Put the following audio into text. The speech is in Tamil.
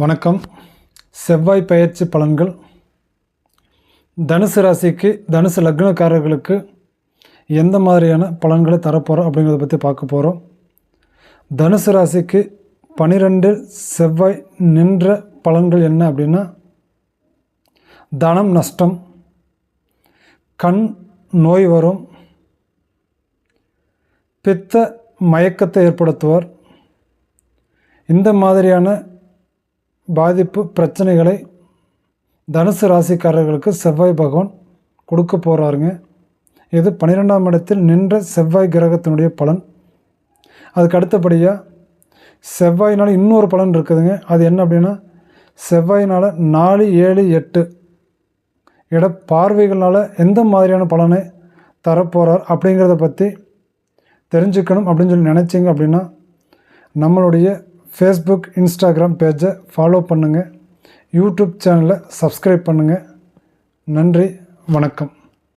வணக்கம். செவ்வாய் பெயர்ச்சி பலன்கள். தனுசு ராசிக்கு, தனுசு லக்னக்காரர்களுக்கு எந்த மாதிரியான பலன்களை தரப்போகிறோம் அப்படிங்கிறத பற்றி பார்க்க போகிறோம். தனுசு ராசிக்கு 12 செவ்வாய் நின்ற பலன்கள் என்ன அப்படின்னா, தனம் நஷ்டம், கண் நோய் வரும், பித்த மயக்கத்தை ஏற்படுத்துவார். இந்த மாதிரியான பாதிப்பு பிரச்சனைகளை தனுசு ராசிக்காரர்களுக்கு செவ்வாய் பகவான் கொடுக்க போகிறாருங்க. இது 12ஆம் இடத்தில் நின்ற செவ்வாய் கிரகத்தினுடைய பலன். அதுக்கு அடுத்தபடியாக செவ்வாயினால் இன்னொரு பலன் இருக்குதுங்க. அது என்ன அப்படின்னா, செவ்வாயினால் 4, 7, 8 இட பார்வைகளால் எந்த மாதிரியான பலனை தரப்போகிறார் அப்படிங்கிறத பற்றி தெரிஞ்சுக்கணும் அப்படின்னு சொல்லி நினச்சிங்க அப்படின்னா, நம்மளுடைய ஃபேஸ்புக், இன்ஸ்டாகிராம் பேஜை ஃபாலோ பண்ணுங்கள். யூடியூப் சேனலை சப்ஸ்கிரைப் பண்ணுங்கள். நன்றி, வணக்கம்.